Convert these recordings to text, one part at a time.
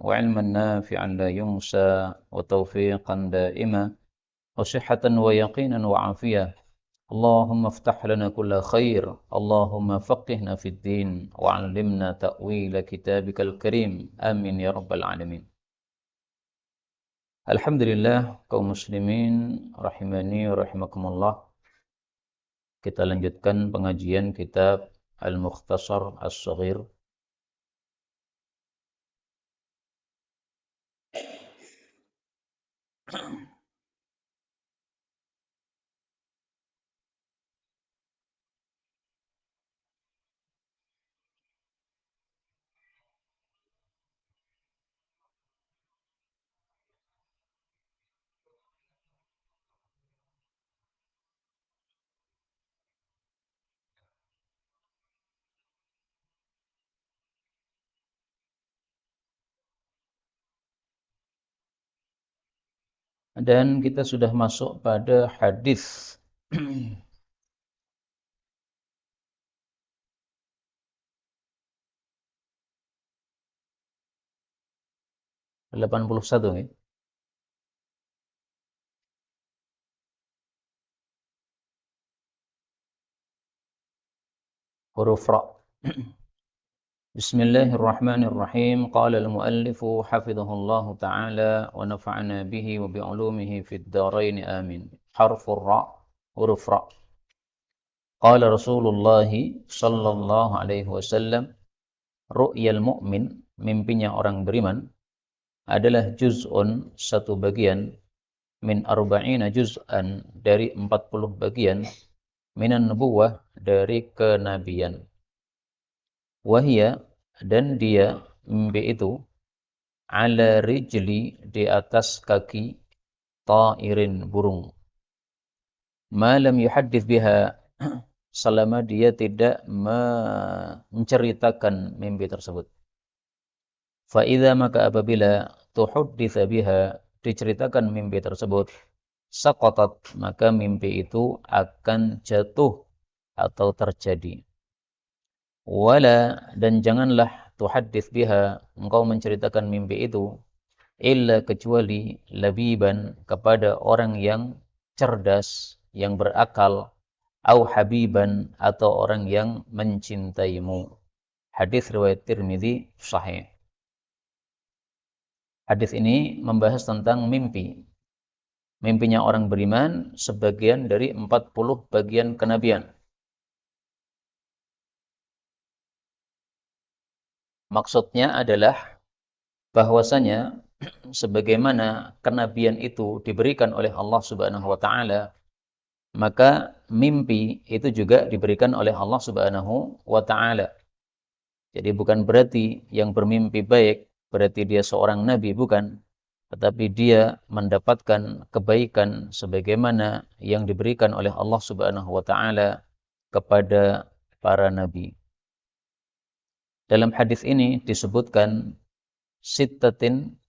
وعلما نافعا لا ينسى وتوفيقا دائما وصحة ويقينا وعافية اللهم افتح لنا كل خير اللهم فقهنا في الدين وعلمنا تأويل كتابك الكريم آمين يا رب العالمين. Alhamdulillah kaum muslimin rahimani wa rahimakumullah. Kita lanjutkan pengajian kitab Al-Mukhtasar As-Saghir. Dan kita sudah masuk pada hadis 81 ya. Huruf ra. Bismillahirrahmanirrahim. Qala al-muallif hafizahullah ta'ala wa nafa'ana bihi wa bi'ulumihi fid dharain amin. Harfur ra, huruf ra. Qala Rasulullah sallallahu alaihi wasallam, ru'yal mu'min, mimpinya orang beriman, adalah juz'un, satu bagian, min arba'ina juz'an, dari 40 bagian, minan nubuwah, dari kenabian. Wahia, dan dia, mimpi itu, ala rijli, di atas kaki, ta'irin, burung. Ma lam yuhaddits biha, selama dia tidak menceritakan mimpi tersebut. Fa idza, maka apabila tuhadditsa biha, diceritakan mimpi tersebut, saqatat, maka mimpi itu akan jatuh atau terjadi. Wala, dan janganlah tuhaddits biha, engkau menceritakan mimpi itu, illa, kecuali labiban, kepada orang yang cerdas, yang berakal, au habiban, atau orang yang mencintaimu. Hadis riwayat Tirmidzi sahih. Hadis ini membahas tentang mimpi. Mimpinya orang beriman sebagian dari 40 bagian kenabian. Maksudnya adalah bahwasanya sebagaimana kenabian itu diberikan oleh Allah Subhanahu wa taala, maka mimpi itu juga diberikan oleh Allah Subhanahu wa taala. Jadi bukan berarti yang bermimpi baik berarti dia seorang nabi, bukan. Tetapi dia mendapatkan kebaikan sebagaimana yang diberikan oleh Allah Subhanahu wa taala kepada para nabi. Dalam hadis ini disebutkan sittatin,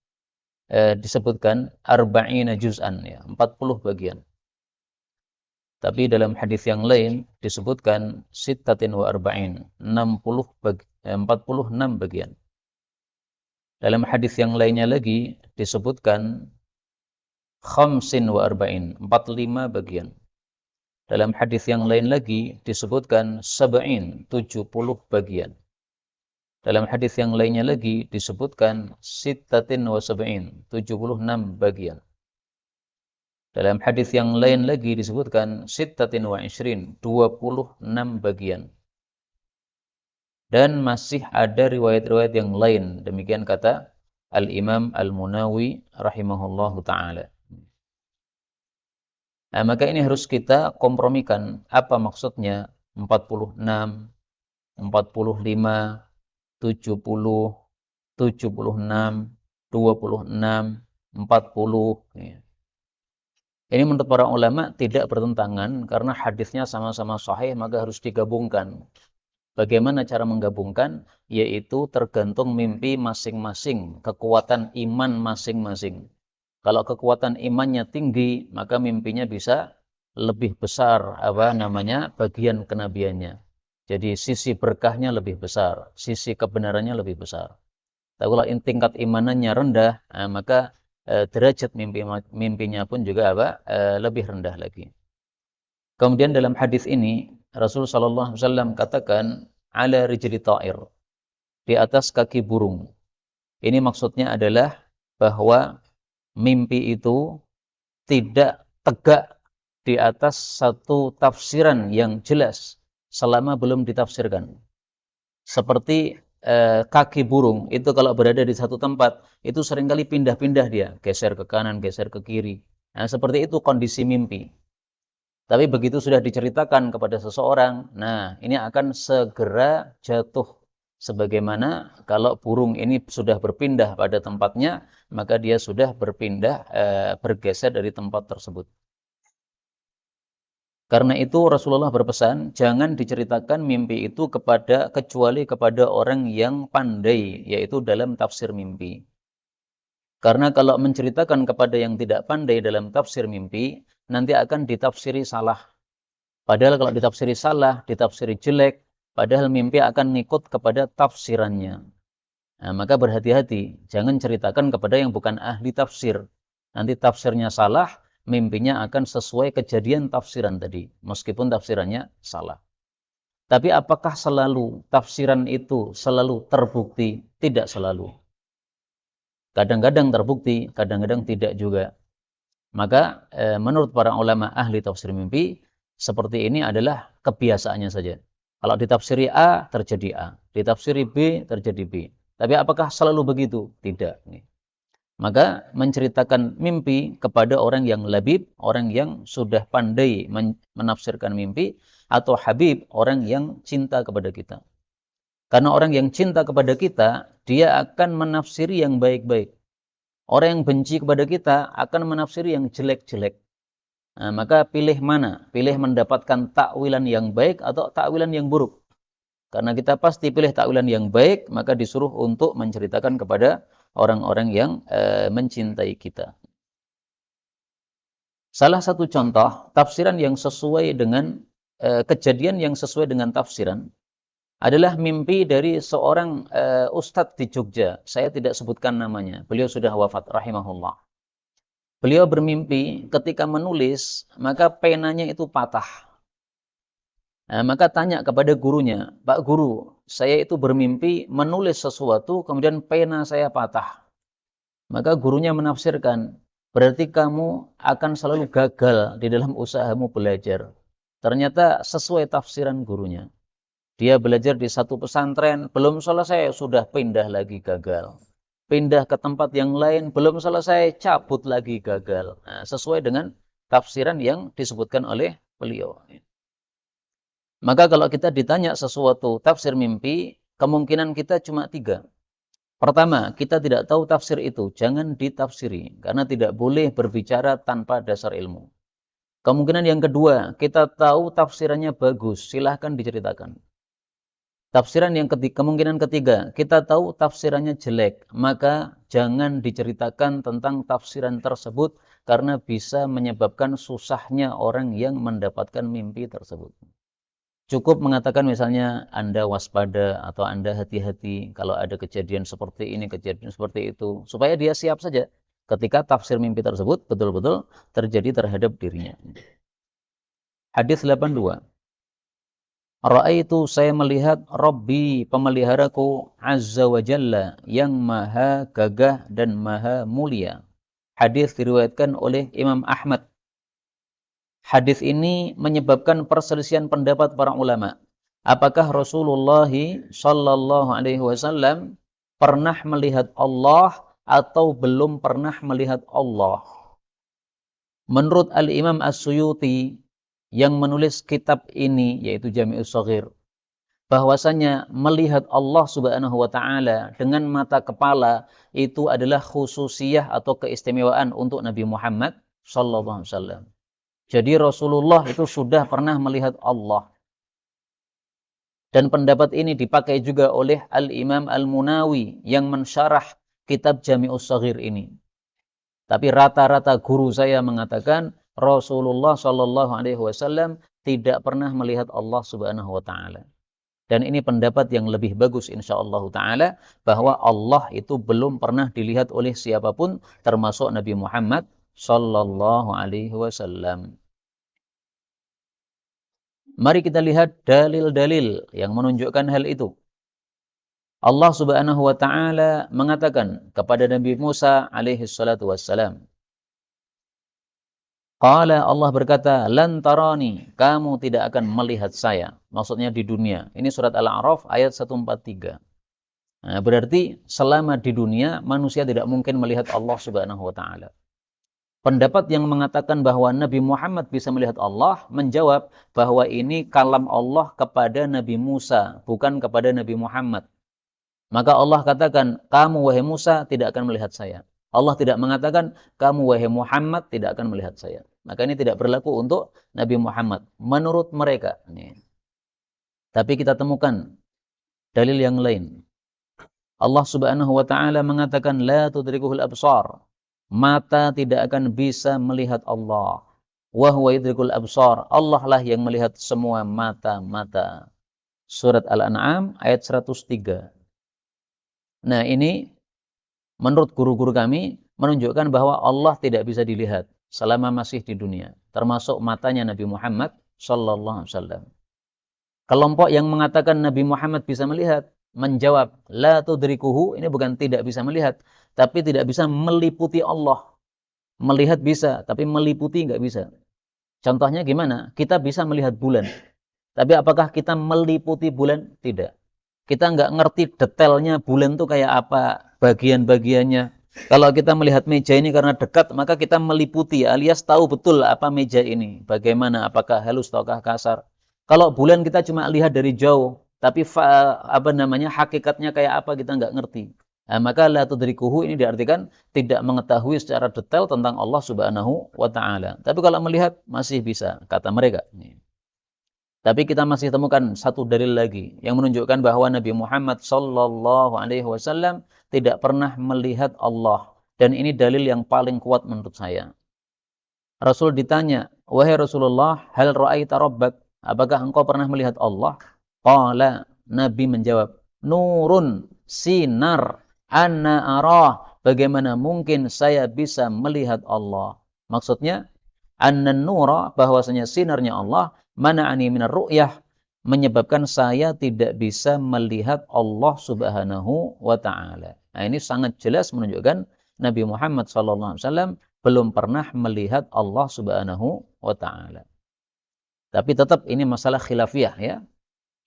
disebutkan arba'ina juz'an, ya, 40 bagian. Tapi dalam hadis yang lain disebutkan sittatin wa arba'in, 46 bagian. Dalam hadis yang lainnya lagi disebutkan khamsin wa arba'in, 45 bagian. Dalam hadis yang lain lagi disebutkan sab'in, 70 bagian. Dalam hadis yang lainnya lagi disebutkan sittatin wa sab'in, 76 bagian. Dalam hadis yang lain lagi disebutkan sittatin wa ishrin, 26 bagian. Dan masih ada riwayat-riwayat yang lain. Demikian kata Al-Imam Al-Munawi rahimahullahu ta'ala. Nah, maka ini harus kita kompromikan. Apa maksudnya 46, 45, 70, 76, 26, 40. Ya. Ini menurut para ulama tidak bertentangan karena hadisnya sama-sama sahih, maka harus digabungkan. Bagaimana cara menggabungkan? Yaitu tergantung mimpi masing-masing, kekuatan iman masing-masing. Kalau kekuatan imannya tinggi, maka mimpinya bisa lebih besar bagian kenabiannya. Jadi sisi berkahnya lebih besar, sisi kebenarannya lebih besar. Tapi kalau tingkat imanannya rendah, maka derajat mimpinya pun juga lebih rendah lagi. Kemudian dalam hadis ini Rasul sallallahu alaihi wasallam katakan ala rijli ta'ir, di atas kaki burung. Ini maksudnya adalah bahwa mimpi itu tidak tegak di atas satu tafsiran yang jelas selama belum ditafsirkan. Seperti kaki burung itu kalau berada di satu tempat itu seringkali pindah-pindah dia, geser ke kanan, geser ke kiri. Nah, seperti itu kondisi mimpi. Tapi begitu sudah diceritakan kepada seseorang, nah ini akan segera jatuh. Sebagaimana kalau burung ini sudah berpindah pada tempatnya, maka dia sudah bergeser dari tempat tersebut. Karena itu Rasulullah berpesan, jangan diceritakan mimpi itu kecuali kepada orang yang pandai, yaitu dalam tafsir mimpi. Karena kalau menceritakan kepada yang tidak pandai dalam tafsir mimpi, nanti akan ditafsiri salah. Padahal kalau ditafsiri salah, ditafsiri jelek, padahal mimpi akan ngikut kepada tafsirannya. Nah, maka berhati-hati, jangan ceritakan kepada yang bukan ahli tafsir. Nanti tafsirnya salah, mimpinya akan sesuai kejadian tafsiran tadi, meskipun tafsirannya salah. Tapi apakah selalu tafsiran itu selalu terbukti? Tidak selalu. Kadang-kadang terbukti, kadang-kadang tidak juga. Maka menurut para ulama ahli tafsir mimpi, seperti ini adalah kebiasaannya saja. Kalau ditafsiri A, terjadi A. Ditafsiri B, terjadi B. Tapi apakah selalu begitu? Tidak. Maka menceritakan mimpi kepada orang yang labib, orang yang sudah pandai menafsirkan mimpi, atau habib, orang yang cinta kepada kita. Karena orang yang cinta kepada kita, dia akan menafsiri yang baik-baik. Orang yang benci kepada kita akan menafsiri yang jelek-jelek. Nah, maka pilih mana? Pilih mendapatkan takwilan yang baik atau takwilan yang buruk. Karena kita pasti pilih takwilan yang baik, maka disuruh untuk menceritakan kepada orang-orang yang mencintai kita. Salah satu contoh tafsiran yang sesuai dengan kejadian yang sesuai dengan tafsiran adalah mimpi dari seorang ustadz di Jogja. Saya tidak sebutkan namanya. Beliau sudah wafat rahimahullah. Beliau bermimpi ketika menulis, maka penanya itu patah. Nah, maka tanya kepada gurunya, "Pak Guru, saya itu bermimpi menulis sesuatu, kemudian pena saya patah." Maka gurunya menafsirkan, "Berarti kamu akan selalu gagal di dalam usahamu belajar." Ternyata sesuai tafsiran gurunya. Dia belajar di satu pesantren, belum selesai, sudah pindah lagi gagal. Pindah ke tempat yang lain, belum selesai, cabut lagi gagal. Nah, sesuai dengan tafsiran yang disebutkan oleh beliau. Maka kalau kita ditanya sesuatu tafsir mimpi, kemungkinan kita cuma 3. Pertama, kita tidak tahu tafsir itu, jangan ditafsiri, karena tidak boleh berbicara tanpa dasar ilmu. Kemungkinan yang kedua, kita tahu tafsirannya bagus, silahkan diceritakan. Kemungkinan ketiga, kita tahu tafsirannya jelek, maka jangan diceritakan tentang tafsiran tersebut karena bisa menyebabkan susahnya orang yang mendapatkan mimpi tersebut. Cukup mengatakan misalnya Anda waspada atau Anda hati-hati kalau ada kejadian seperti ini, kejadian seperti itu, supaya dia siap saja ketika tafsir mimpi tersebut betul-betul terjadi terhadap dirinya. Hadis 82. Ra'aitu, saya melihat Rabbi, pemeliharaku, Azza wa Jalla, yang maha gagah dan maha mulia. Hadis diriwayatkan oleh Imam Ahmad. Hadis ini menyebabkan perselisihan pendapat para ulama. Apakah Rasulullah sallallahu alaihi wasallam pernah melihat Allah atau belum pernah melihat Allah? Menurut Al-Imam As-Suyuti yang menulis kitab ini, yaitu Jami'us Shaghir, bahwasanya melihat Allah Subhanahu wa taala dengan mata kepala itu adalah khususiyah atau keistimewaan untuk Nabi Muhammad sallallahu alaihi wasallam. Jadi Rasulullah itu sudah pernah melihat Allah. Dan pendapat ini dipakai juga oleh Al-Imam Al-Munawi yang mensyarah kitab Jami'us Shaghir ini. Tapi rata-rata guru saya mengatakan Rasulullah sallallahu alaihi wasallam tidak pernah melihat Allah Subhanahu wa taala. Dan ini pendapat yang lebih bagus insyaallah ta'ala, bahwa Allah itu belum pernah dilihat oleh siapapun termasuk Nabi Muhammad sallallahu alaihi wasallam. Mari kita lihat dalil-dalil yang menunjukkan hal itu. Allah Subhanahu wa taala mengatakan kepada Nabi Musa alaihi salatu wassalam, Qala, Allah berkata, "Lan tarani, kamu tidak akan melihat saya." Maksudnya di dunia. Ini surat Al-A'raf ayat 143. Nah, berarti selama di dunia manusia tidak mungkin melihat Allah Subhanahu wa taala. Pendapat yang mengatakan bahwa Nabi Muhammad bisa melihat Allah menjawab bahwa ini kalam Allah kepada Nabi Musa, bukan kepada Nabi Muhammad. Maka Allah katakan, kamu wahai Musa tidak akan melihat saya. Allah tidak mengatakan, kamu wahai Muhammad tidak akan melihat saya. Maka ini tidak berlaku untuk Nabi Muhammad. Menurut mereka. Tapi kita temukan dalil yang lain. Allah Subhanahu wa taala mengatakan, la tudrikuhul absar. Mata tidak akan bisa melihat Allah. Wa huwa yudrikul absar. Allah lah yang melihat semua mata-mata. Surat Al-An'am ayat 103. Nah, ini menurut guru-guru kami menunjukkan bahwa Allah tidak bisa dilihat selama masih di dunia, termasuk matanya Nabi Muhammad sallallahu alaihi wasallam. Kelompok yang mengatakan Nabi Muhammad bisa melihat menjawab, la tudrikuhu, ini bukan tidak bisa melihat, tapi tidak bisa meliputi Allah. Melihat bisa, tapi meliputi enggak bisa. Contohnya gimana? Kita bisa melihat bulan, tapi apakah kita meliputi bulan? Tidak. Kita nggak ngerti detailnya bulan itu kayak apa, bagian-bagiannya. Kalau kita melihat meja ini karena dekat, maka kita meliputi alias tahu betul apa meja ini, bagaimana, apakah halus ataukah kasar. Kalau bulan kita cuma lihat dari jauh, tapi hakikatnya kayak apa kita nggak ngerti. Nah, maka la tudrikuhu ini diartikan tidak mengetahui secara detail tentang Allah Subhanahu wa taala. Tapi kalau melihat masih bisa, kata mereka. Tapi kita masih temukan satu dalil lagi yang menunjukkan bahwa Nabi Muhammad sallallahu alaihi wasallam tidak pernah melihat Allah, dan ini dalil yang paling kuat menurut saya. Rasul ditanya, "Wahai Rasulullah, hal ra'aita rabbak?" Apakah engkau pernah melihat Allah? Qala, Nabi menjawab, "Nurun, sinar, anna arah." Bagaimana mungkin saya bisa melihat Allah? Maksudnya, anna nura, bahwasanya sinarnya Allah, mana'ani minar ru'yah, menyebabkan saya tidak bisa melihat Allah Subhanahu wa taala. Nah, ini sangat jelas menunjukkan Nabi Muhammad sallallahu alaihi wasallam belum pernah melihat Allah Subhanahu wa taala. Tapi tetap ini masalah khilafiyah ya.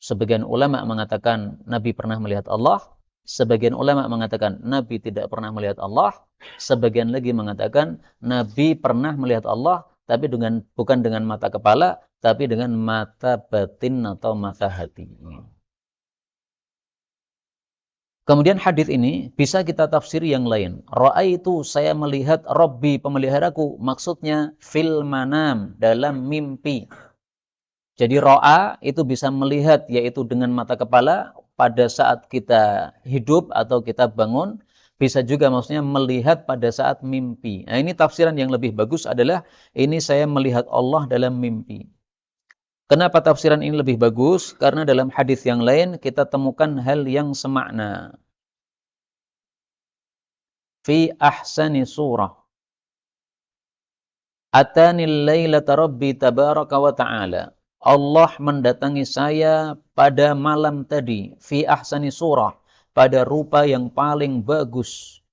Sebagian ulama mengatakan Nabi pernah melihat Allah, sebagian ulama mengatakan Nabi tidak pernah melihat Allah, sebagian lagi mengatakan Nabi pernah melihat Allah tapi bukan dengan mata kepala, tapi dengan mata batin atau mata hati. Kemudian hadis ini bisa kita tafsir yang lain. Ra'aitu, saya melihat Rabbi, pemeliharaku. Maksudnya fil manam, dalam mimpi. Jadi ra'a itu bisa melihat, yaitu dengan mata kepala pada saat kita hidup atau kita bangun. Bisa juga maksudnya melihat pada saat mimpi. Nah, ini tafsiran yang lebih bagus adalah ini saya melihat Allah dalam mimpi. Kenapa tafsiran ini lebih bagus? Karena dalam hadis yang lain kita temukan hal yang semakna. Fi ahsani surah. Atanil lailata rabbi tabaraka wa ta'ala. Allah mendatangi saya pada malam tadi. Fi ahsani surah. Pada rupa yang paling bagus.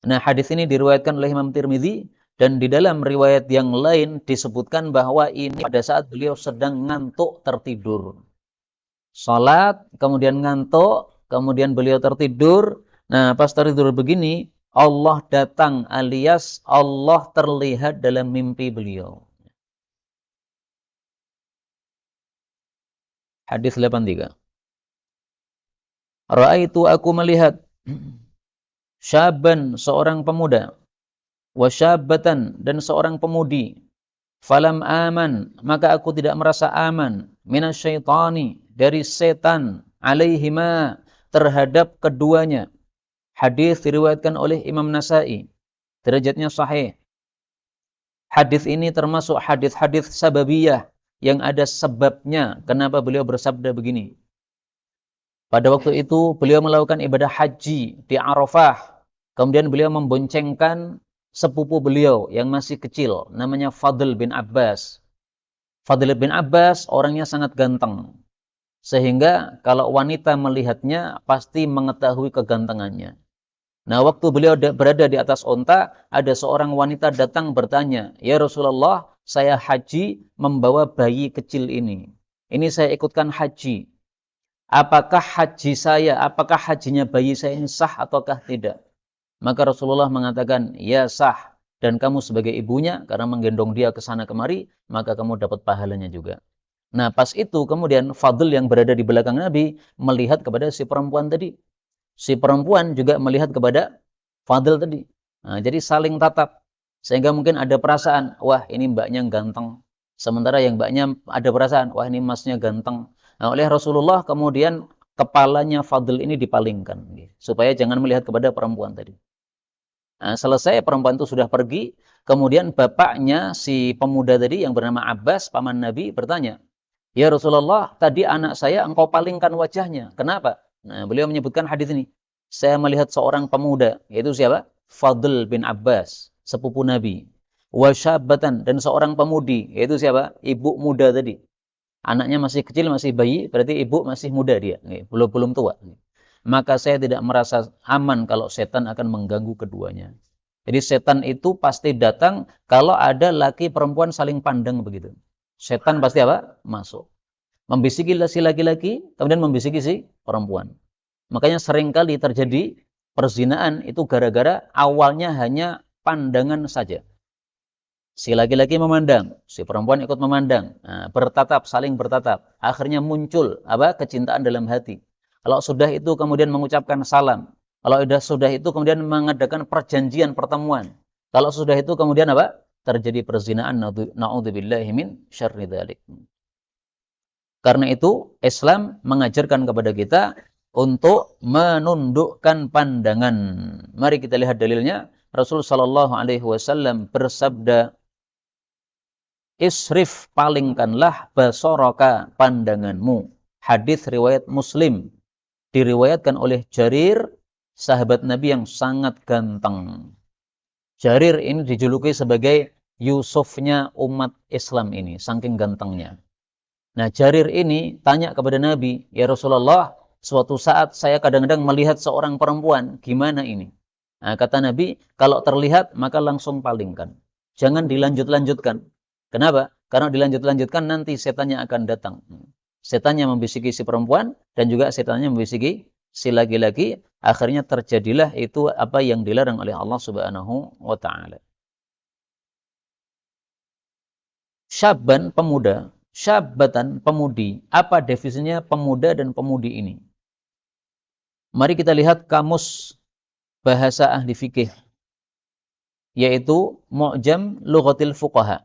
Nah, hadis ini diriwayatkan oleh Imam Tirmidzi, dan di dalam riwayat yang lain disebutkan bahwa ini pada saat beliau sedang ngantuk tertidur. Salat, kemudian ngantuk, kemudian beliau tertidur. Nah, pas tertidur begini, Allah datang alias Allah terlihat dalam mimpi beliau. Hadis 83. Ra'aitu, aku melihat syaban, seorang pemuda, wa syabatan, dan seorang pemudi. Falam aman, maka aku tidak merasa aman, minasyaitani, dari setan, alaihima, terhadap keduanya. Hadis diriwayatkan oleh Imam Nasa'i, derajatnya sahih. Hadis ini termasuk hadis-hadis sababiyah yang ada sebabnya kenapa beliau bersabda begini. Pada waktu itu beliau melakukan ibadah haji di Arafah. Kemudian beliau memboncengkan sepupu beliau yang masih kecil, namanya Fadl bin Abbas. Fadl bin Abbas orangnya sangat ganteng. Sehingga kalau wanita melihatnya pasti mengetahui kegantengannya. Nah, waktu beliau berada di atas onta, ada seorang wanita datang bertanya, "Ya Rasulullah, saya haji membawa bayi kecil ini. Ini saya ikutkan haji. Apakah hajinya bayi saya ini sah ataukah tidak?" Maka Rasulullah mengatakan, "Ya sah." Dan kamu sebagai ibunya, karena menggendong dia ke sana kemari, maka kamu dapat pahalanya juga. Nah, pas itu kemudian Fadl yang berada di belakang Nabi melihat kepada si perempuan tadi. Si perempuan juga melihat kepada Fadl tadi. Nah, jadi saling tatap. Sehingga mungkin ada perasaan, wah ini mbaknya ganteng. Sementara yang mbaknya ada perasaan, wah ini masnya ganteng. Nah, oleh Rasulullah kemudian kepalanya Fadl ini dipalingkan. Supaya jangan melihat kepada perempuan tadi. Nah, selesai perempuan itu sudah pergi. Kemudian bapaknya si pemuda tadi yang bernama Abbas, paman Nabi, bertanya, "Ya Rasulullah, tadi anak saya engkau palingkan wajahnya. Kenapa?" Nah, beliau menyebutkan hadis ini. "Saya melihat seorang pemuda, yaitu siapa? Fadl bin Abbas, sepupu Nabi. Wasyabatan, dan seorang pemudi, yaitu siapa? Ibu muda tadi. Anaknya masih kecil, masih bayi, berarti ibu masih muda dia, belum tua. Maka saya tidak merasa aman kalau setan akan mengganggu keduanya." Jadi setan itu pasti datang kalau ada laki perempuan saling pandang begitu. Setan pasti apa? Masuk. Membisiki si laki-laki, kemudian membisiki si perempuan. Makanya seringkali terjadi perzinaan itu gara-gara awalnya hanya pandangan saja. Si laki-laki memandang, si perempuan ikut memandang, nah, bertatap, saling bertatap. Akhirnya muncul kecintaan dalam hati. Kalau sudah itu kemudian mengucapkan salam. Kalau sudah itu kemudian mengadakan perjanjian pertemuan. Kalau sudah itu kemudian terjadi perzinaan. Na'udzubillahi min syarri dzalik. Karena itu Islam mengajarkan kepada kita untuk menundukkan pandangan. Mari kita lihat dalilnya. Rasul sallallahu alaihi wasallam bersabda, "Isrif, palingkanlah basaraka, pandanganmu." Hadis riwayat Muslim, diriwayatkan oleh Jarir, sahabat Nabi yang sangat ganteng. Jarir ini dijuluki sebagai Yusufnya umat Islam ini, saking gantengnya. Nah, Jarir ini tanya kepada Nabi, "Ya Rasulullah, suatu saat saya kadang-kadang melihat seorang perempuan, gimana ini?" Nah, kata Nabi, "Kalau terlihat maka langsung palingkan. Jangan dilanjut-lanjutkan." Kenapa? Karena dilanjut-lanjutkan nanti setannya akan datang. Setannya membisiki si perempuan dan juga setannya membisiki si laki-laki. Akhirnya terjadilah itu apa yang dilarang oleh Allah Subhanahu wa taala. Syabban, pemuda. Syabbatan, pemudi. Apa definisinya pemuda dan pemudi ini? Mari kita lihat kamus bahasa ahli fikih, yaitu Mu'jam Lughatil Fuqaha.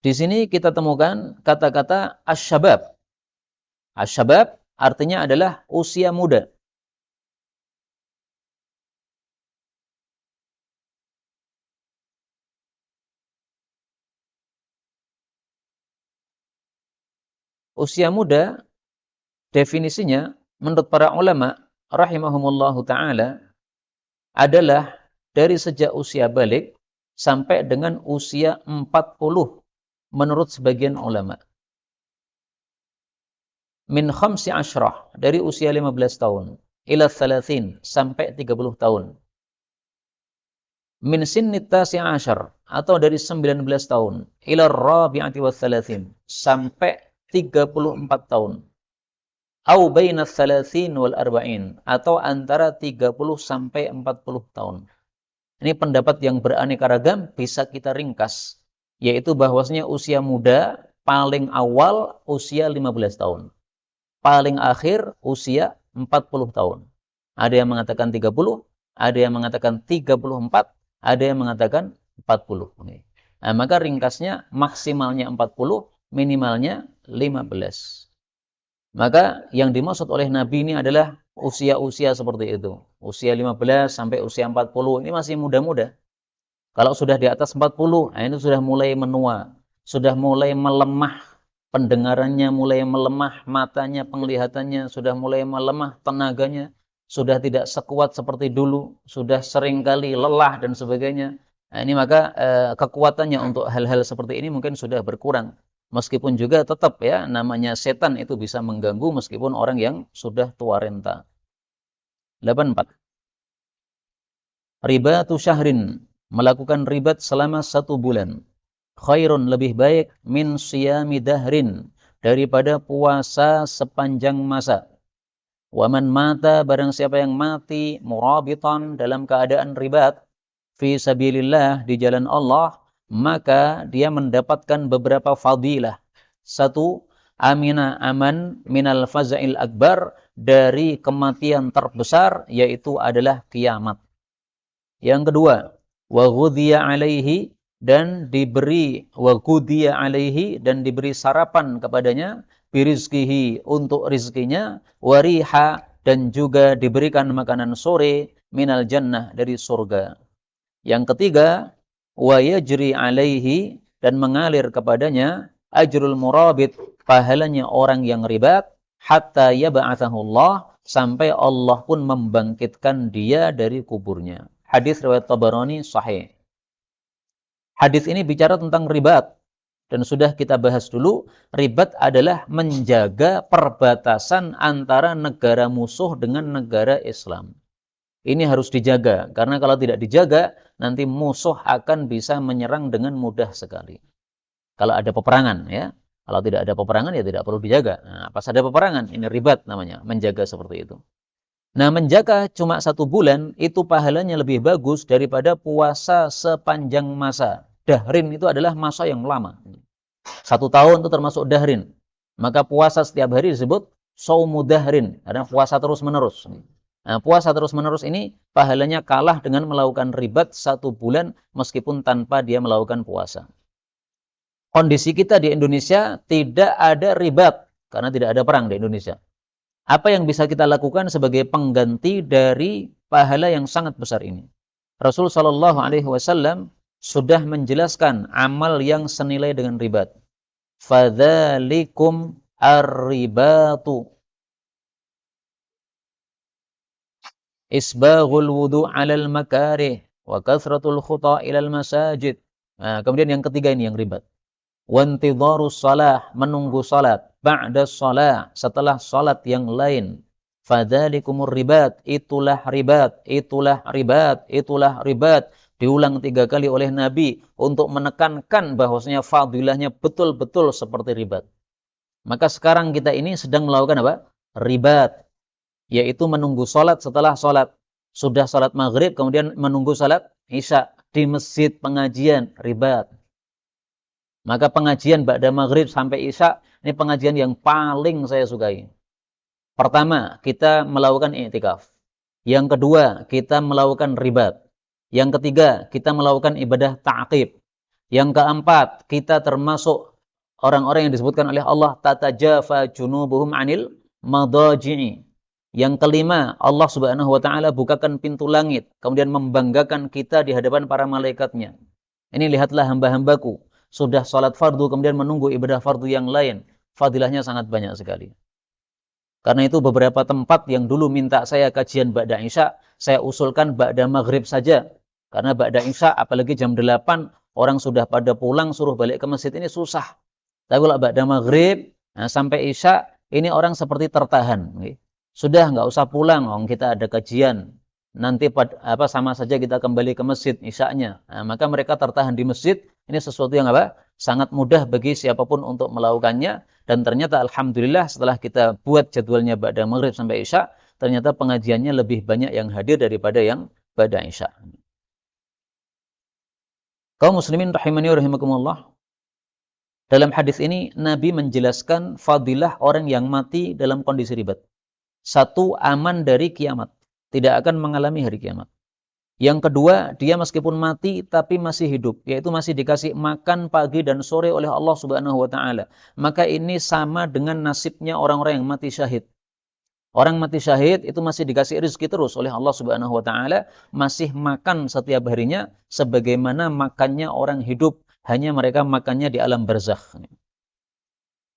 Di sini kita temukan kata-kata asyabab. Asyabab artinya adalah usia muda. Usia muda definisinya menurut para ulama rahimahumullahu taala adalah dari sejak usia balik sampai dengan usia 40 menurut sebagian ulama. Min khamsi asyrah, dari usia 15 tahun, ila 30 sampai 30 tahun. Min sinnit tasi asyar, atau dari 19 tahun, ila rabi'ati wa 30 sampai 34 tahun. Au baina 30 wal arba'in, atau antara 30 sampai 40 tahun. Ini pendapat yang beraneka ragam, bisa kita ringkas, yaitu bahwasanya usia muda paling awal usia 15 tahun. Paling akhir usia 40 tahun. Ada yang mengatakan 30, ada yang mengatakan 34, ada yang mengatakan 40. Nah, maka ringkasnya maksimalnya 40, minimalnya 15. Maka yang dimaksud oleh Nabi ini adalah usia-usia seperti itu. Usia 15 sampai usia 40, ini masih muda-muda. Kalau sudah di atas 40, nah ini sudah mulai menua, sudah mulai melemah pendengarannya mulai melemah, matanya, penglihatannya sudah mulai melemah, tenaganya sudah tidak sekuat seperti dulu, sudah seringkali lelah dan sebagainya. Nah, ini maka kekuatannya untuk hal-hal seperti ini mungkin sudah berkurang. Meskipun juga tetap ya, namanya setan itu bisa mengganggu meskipun orang yang sudah tua renta. 84. Ribatu syahrin, melakukan ribat selama 1 bulan. Khairun, lebih baik, min siyami dahrin, daripada puasa sepanjang masa. Waman mata, barang siapa yang mati, murabitan, dalam keadaan ribat, fi sabilillah, di jalan Allah, maka dia mendapatkan beberapa fadilah. 1, amina, aman, minal faza'il akbar, dari kematian terbesar, yaitu adalah kiamat. Yang kedua, wa ghudhiya alaihi, dan diberi dan diberi sarapan kepadanya, birizkihi, untuk rizkinya, wariha, dan juga diberikan makanan sore, minal jannah, dari surga. Yang ketiga, wa yajri alaihi, dan mengalir kepadanya, ajrul murabit, pahalanya orang yang ribat, hatta yab'athahullah, sampai Allah pun membangkitkan dia dari kuburnya. Hadis riwayat Tabarani sahih. Hadis ini bicara tentang ribat. Dan sudah kita bahas dulu, ribat adalah menjaga perbatasan antara negara musuh dengan negara Islam. Ini harus dijaga, karena kalau tidak dijaga, nanti musuh akan bisa menyerang dengan mudah sekali. Kalau ada peperangan, ya. Kalau tidak ada peperangan, ya tidak perlu dijaga. Nah, pas ada peperangan, ini ribat namanya, menjaga seperti itu. Nah, menjaga cuma 1 bulan, itu pahalanya lebih bagus daripada puasa sepanjang masa. Dahrin itu adalah masa yang lama. 1 tahun itu termasuk dahrin. Maka puasa setiap hari disebut saumu dahrin, karena puasa terus-menerus. Nah, puasa terus-menerus ini pahalanya kalah dengan melakukan ribat 1 bulan meskipun tanpa dia melakukan puasa. Kondisi kita di Indonesia tidak ada ribat, karena tidak ada perang di Indonesia. Apa yang bisa kita lakukan sebagai pengganti dari pahala yang sangat besar ini? Rasul Shallallahu Alaihi Wasallam sudah menjelaskan amal yang senilai dengan ribat. Fadzalikum ar-ribatu, isbaghul wudu' 'alal makarih wa kathratul khuta' ilal masajid. Nah, kemudian yang ketiga ini yang ribat. Wantidharus shalah, menunggu salat, ba'da shalah, setelah salat yang lain. Fadzalikumur ribat, itulah ribat, itulah ribat, itulah ribat. Diulang 3 kali oleh Nabi untuk menekankan bahwasanya fadilahnya betul-betul seperti ribat. Maka sekarang kita ini sedang melakukan apa? Ribat, yaitu menunggu salat setelah salat. Sudah salat maghrib, kemudian menunggu salat isya di masjid pengajian, ribat. Maka pengajian ba'da maghrib sampai isya, ini pengajian yang paling saya sukai. Pertama, kita melakukan i'tikaf. Yang kedua, kita melakukan ribat. Yang ketiga, kita melakukan ibadah ta'qib. Yang keempat, kita termasuk orang-orang yang disebutkan oleh Allah, tatajafa junubuhum 'anil madaji'i. Yang kelima, Allah Subhanahu wa taala bukakan pintu langit, kemudian membanggakan kita di hadapan para malaikatnya. Ini lihatlah hamba-hambaku, sudah salat fardu kemudian menunggu ibadah fardu yang lain. Fadilahnya sangat banyak sekali. Karena itu beberapa tempat yang dulu minta saya kajian ba'da isya, saya usulkan ba'da maghrib saja. Karena ba'da isya, apalagi jam 8, orang sudah pada pulang, suruh balik ke masjid, ini susah. Tapi kalau ba'da maghrib, sampai isya, ini orang seperti tertahan. Sudah, nggak usah pulang, kita ada kajian. Nanti sama saja kita kembali ke masjid isya'nya. Nah, maka mereka tertahan di masjid. Ini sesuatu yang sangat mudah bagi siapapun untuk melakukannya. Dan ternyata alhamdulillah setelah kita buat jadwalnya ba'da maghrib sampai isya', ternyata pengajiannya lebih banyak yang hadir daripada yang ba'da isya'. Kaum muslimin rahimani wa rahimakumullah. Dalam hadis ini Nabi menjelaskan fadilah orang yang mati dalam kondisi ribat. 1, aman dari kiamat, tidak akan mengalami hari kiamat. Yang kedua, dia meskipun mati tapi masih hidup, yaitu masih dikasih makan pagi dan sore oleh Allah Subhanahu wa taala. Maka ini sama dengan nasibnya orang-orang yang mati syahid. Orang mati syahid itu masih dikasih rezeki terus oleh Allah Subhanahu wa taala, masih makan setiap harinya sebagaimana makannya orang hidup, hanya mereka makannya di alam barzakh.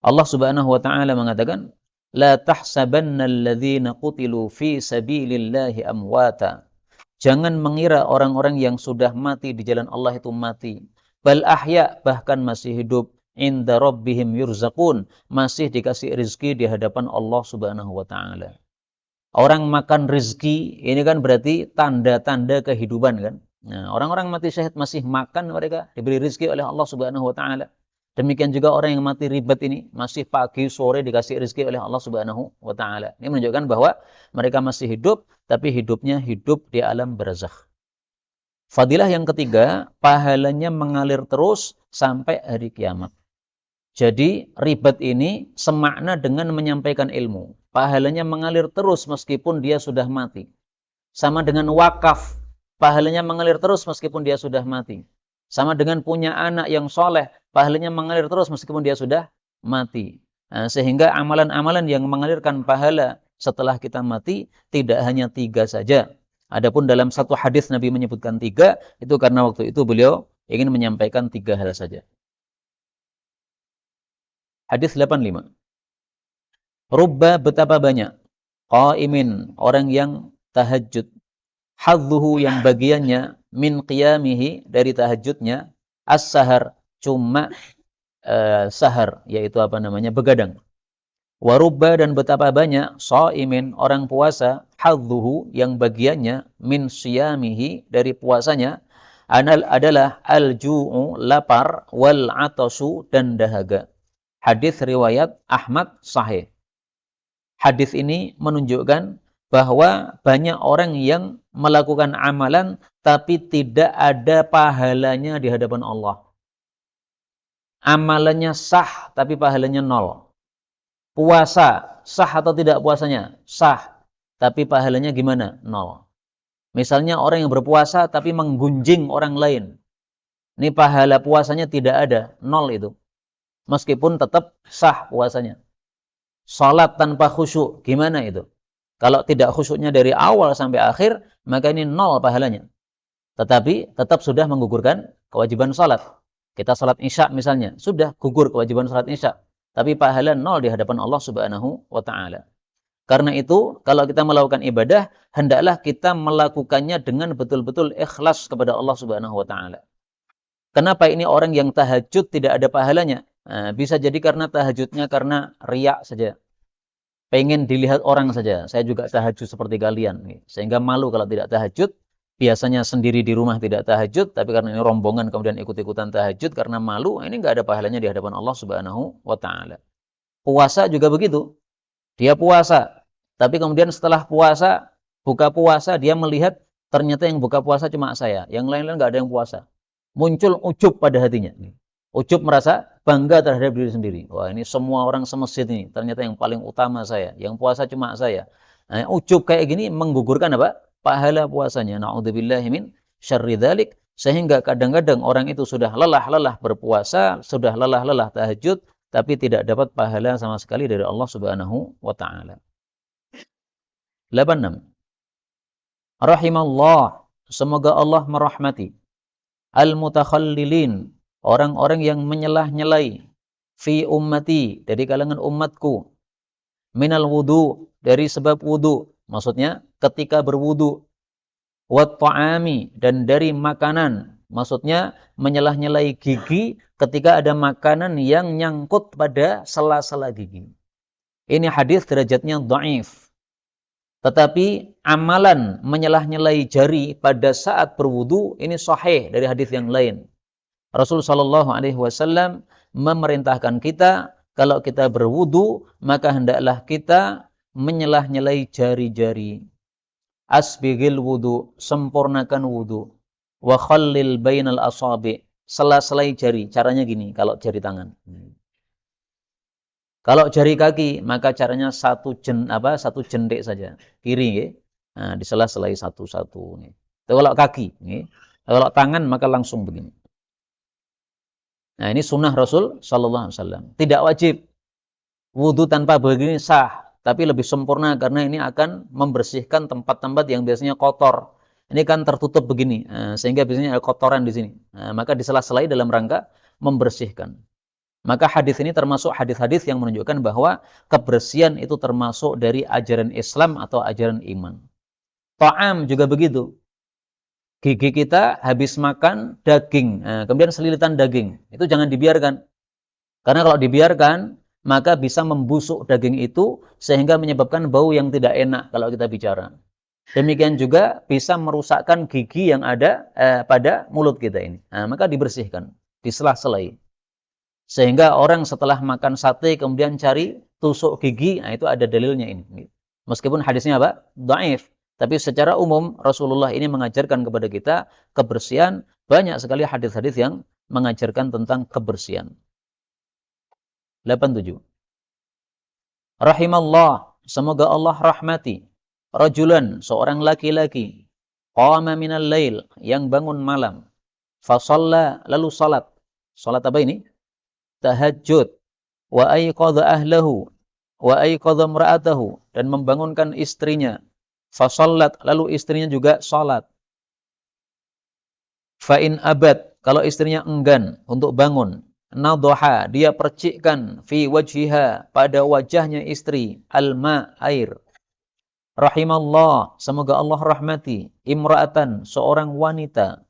Allah Subhanahu wa taala mengatakan, "La tahsabannal ladzina qutilu fi sabilillahi amwata." Jangan mengira orang-orang yang sudah mati di jalan Allah itu mati. Bal ahya, bahkan masih hidup. Inda rabbihim yurzaqun, masih dikasih rizki di hadapan Allah Subhanahu wa taala. Orang makan rizki, ini kan berarti tanda-tanda kehidupan kan. Nah, orang-orang mati syahid masih makan, mereka diberi rizki oleh Allah Subhanahu wa taala. Demikian juga orang yang mati ribet ini masih pagi sore dikasih rizki oleh Allah Subhanahu wa taala. Ini menunjukkan bahwa mereka masih hidup, tapi hidupnya hidup di alam barzakh. Fadilah yang ketiga, pahalanya mengalir terus sampai hari kiamat. Jadi ribet ini semakna dengan menyampaikan ilmu. Pahalanya mengalir terus meskipun dia sudah mati. Sama dengan wakaf, pahalanya mengalir terus meskipun dia sudah mati. Sama dengan punya anak yang soleh, pahalanya mengalir terus meskipun dia sudah mati. Nah, sehingga amalan-amalan yang mengalirkan pahala setelah kita mati tidak hanya 3 saja. Adapun dalam satu hadis Nabi menyebutkan 3, itu karena waktu itu beliau ingin menyampaikan 3 hal saja. Hadis 85. Rubba, betapa banyak, qaimin, orang yang tahajud, hadzuhu, yang bagiannya, min qiyamihi, dari tahajudnya, as-sahar, cuma sahar, yaitu begadang. Warubba, dan betapa banyak, shaimin, orang puasa, hadzuhu, yang bagiannya, min siyamihi, dari puasanya, adalah al-ju'u, lapar, wal atasu, dan dahaga. Hadis riwayat Ahmad sahih. Hadis ini menunjukkan bahwa banyak orang yang melakukan amalan tapi tidak ada pahalanya di hadapan Allah. Amalannya sah tapi pahalanya 0. Puasa, sah atau tidak puasanya? Sah, tapi pahalanya gimana? 0. Misalnya orang yang berpuasa tapi menggunjing orang lain. Ini pahala puasanya tidak ada, 0 itu. Meskipun tetap sah puasanya. Salat tanpa khusyuk, gimana itu? Kalau tidak khusyuknya dari awal sampai akhir, maka ini 0 pahalanya. Tetapi tetap sudah menggugurkan kewajiban salat. Kita salat isya misalnya, sudah gugur kewajiban salat isya. Tapi pahala 0 di hadapan Allah Subhanahu wa taala. Karena itu, kalau kita melakukan ibadah, hendaklah kita melakukannya dengan betul-betul ikhlas kepada Allah Subhanahu wa taala. Kenapa ini orang yang tahajud tidak ada pahalanya? Nah, bisa jadi karena tahajudnya karena riak saja. Pengen dilihat orang saja. Saya juga tahajud seperti kalian. Sehingga malu kalau tidak tahajud. Biasanya sendiri di rumah tidak tahajud. Tapi karena ini rombongan kemudian ikut-ikutan tahajud. Karena malu, ini nggak ada pahalanya di hadapan Allah Subhanahu wa ta'ala. Puasa juga begitu. Dia puasa. Tapi kemudian setelah puasa, buka puasa, dia melihat ternyata yang buka puasa cuma saya. Yang lain-lain nggak ada yang puasa. Muncul ujub pada hatinya. Ujub, merasa bangga terhadap diri sendiri. Wah, ini semua orang semasjid ini, ternyata yang paling utama saya. Yang puasa cuma saya. Nah, ujub kayak gini menggugurkan apa? Pahala puasanya. Na'udzubillahi min syarri dzalik. Sehingga kadang-kadang orang itu sudah lelah-lelah berpuasa, sudah lelah-lelah tahajud, tapi tidak dapat pahala sama sekali dari Allah Subhanahu wa ta'ala. 86. Rahimallah, semoga Allah merahmati al-mutakhallilin, orang-orang yang menyelah-nyelai, fi ummati, dari kalangan umatku, minal wudu, dari sebab wudu, maksudnya ketika berwudu, wat ta'ami, dan dari makanan, maksudnya menyelah-nyelai gigi ketika ada makanan yang nyangkut pada sela-sela gigi. Ini hadis derajatnya dhaif. Tetapi amalan menyelah-nyelai jari pada saat berwudu ini sahih dari hadis yang lain. Rasul sallallahu alaihi wasallam memerintahkan kita kalau kita berwudu maka hendaklah kita menyelah-nyelai jari-jari. Asbighil wudu, sempurnakan wudu. Wa khallil bainal asabi, sela-selai jari. Caranya gini kalau jari tangan. Kalau jari kaki, maka caranya satu jentik saja. Kiri, ya. Nah, disela-selai satu-satu. Itu kalau kaki. Ya. Kalau tangan, maka langsung begini. Nah, ini sunnah Rasul Sallallahu Alaihi Wasallam. Tidak wajib. Wudhu tanpa begini sah. Tapi lebih sempurna karena ini akan membersihkan tempat-tempat yang biasanya kotor. Ini kan tertutup begini. Nah, sehingga biasanya ada kotoran di sini. Nah, maka disela-selai dalam rangka membersihkan. Maka hadis ini termasuk hadis-hadis yang menunjukkan bahwa kebersihan itu termasuk dari ajaran Islam atau ajaran iman. Ta'am juga begitu. Gigi kita habis makan daging, kemudian selilitan daging. Itu jangan dibiarkan. Karena kalau dibiarkan, maka bisa membusuk daging itu sehingga menyebabkan bau yang tidak enak kalau kita bicara. Demikian juga bisa merusakkan gigi yang ada pada mulut kita ini. Maka dibersihkan, disela-selai. Sehingga orang setelah makan sate kemudian cari tusuk gigi, itu ada dalilnya ini. Meskipun hadisnya apa? Dhaif. Tapi secara umum Rasulullah ini mengajarkan kepada kita kebersihan. Banyak sekali hadis-hadis yang mengajarkan tentang kebersihan. 87. Rahimallah, semoga Allah rahmati. Rajulan, seorang laki-laki. Qama minal lail, yang bangun malam. Fasalla, lalu salat. Salat apa ini? Tahajud. Wa ayqadha ahlahu. Wa ayqadha imra'atahu. Dan membangunkan istrinya. Fasallat, lalu istrinya juga salat. Fa'in abad, kalau istrinya enggan untuk bangun. Nadhaha, dia percikkan fi wajhiha, pada wajahnya istri. Alma, air. Rahimallah, semoga Allah rahmati. Imra'atan, seorang wanita.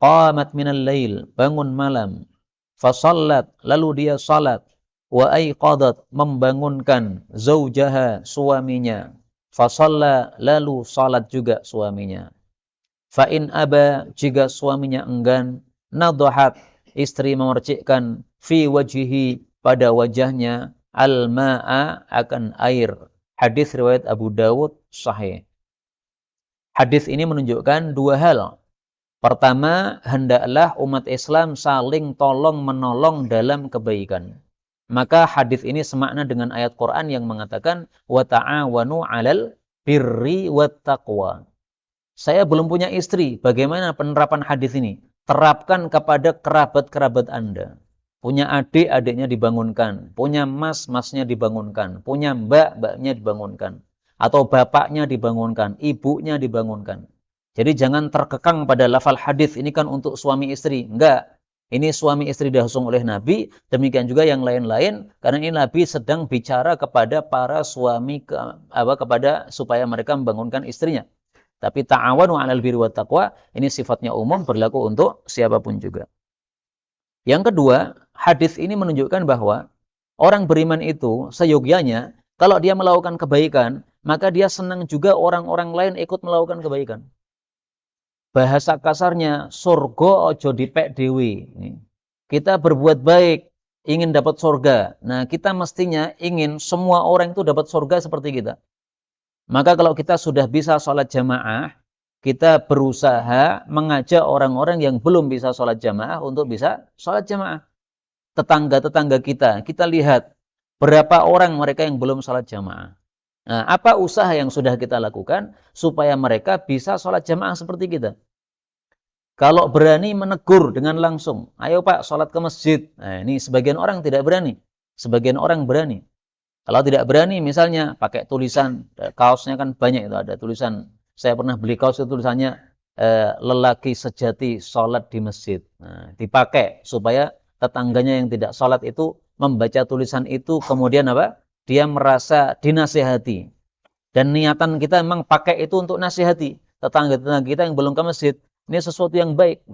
Qamat minal lail, bangun malam. Fasallat, lalu dia salat. Wa ayqadat, membangunkan zaujaha, suaminya. Fasalla, lalu salat juga suaminya. Fa'in aba, jika suaminya enggan. Nadhahat, istri memercikkan fi wajhihi, pada wajahnya. Al-ma'a, akan air. Hadis riwayat Abu Dawud sahih. Hadis ini menunjukkan dua hal. Pertama, hendaklah umat Islam saling tolong-menolong dalam kebaikan. Maka hadis ini semakna dengan ayat Quran yang mengatakan wa ta'awanu 'alal birri wat taqwa. Saya belum punya istri, bagaimana penerapan hadis ini? Terapkan kepada kerabat-kerabat Anda. Punya adik, adiknya dibangunkan. Punya mas, masnya dibangunkan. Punya mbak, mbaknya dibangunkan. Atau bapaknya dibangunkan, ibunya dibangunkan. Jadi jangan terkekang pada lafal hadis ini kan untuk suami istri. Enggak. Ini suami istri dihusung oleh Nabi, demikian juga yang lain-lain, karena ini Nabi sedang bicara kepada para suami kepada supaya mereka membangunkan istrinya. Tapi ta'awanu 'alal birri wat taqwa ini sifatnya umum, berlaku untuk siapapun juga. Yang kedua, hadis ini menunjukkan bahwa orang beriman itu seyogyanya kalau dia melakukan kebaikan, maka dia senang juga orang-orang lain ikut melakukan kebaikan. Bahasa kasarnya, surga ojo dipek dewi. Kita berbuat baik, ingin dapat surga. Nah, kita mestinya ingin semua orang itu dapat surga seperti kita. Maka kalau kita sudah bisa sholat jamaah, kita berusaha mengajak orang-orang yang belum bisa sholat jamaah untuk bisa sholat jamaah. Tetangga-tetangga kita lihat berapa orang mereka yang belum sholat jamaah. Nah, apa usaha yang sudah kita lakukan supaya mereka bisa sholat jamaah seperti kita? Kalau berani menegur dengan langsung, ayo Pak sholat ke masjid. Nah, ini sebagian orang tidak berani, sebagian orang berani. Kalau tidak berani, misalnya pakai tulisan, kaosnya kan banyak itu ada tulisan. Saya pernah beli kaos itu tulisannya lelaki sejati sholat di masjid. Nah, dipakai supaya tetangganya yang tidak sholat itu membaca tulisan itu, kemudian apa? Dia merasa dinasihati. Dan niatan kita memang pakai itu untuk nasihati tetangga-tetangga kita yang belum ke masjid. Ini sesuatu yang baik.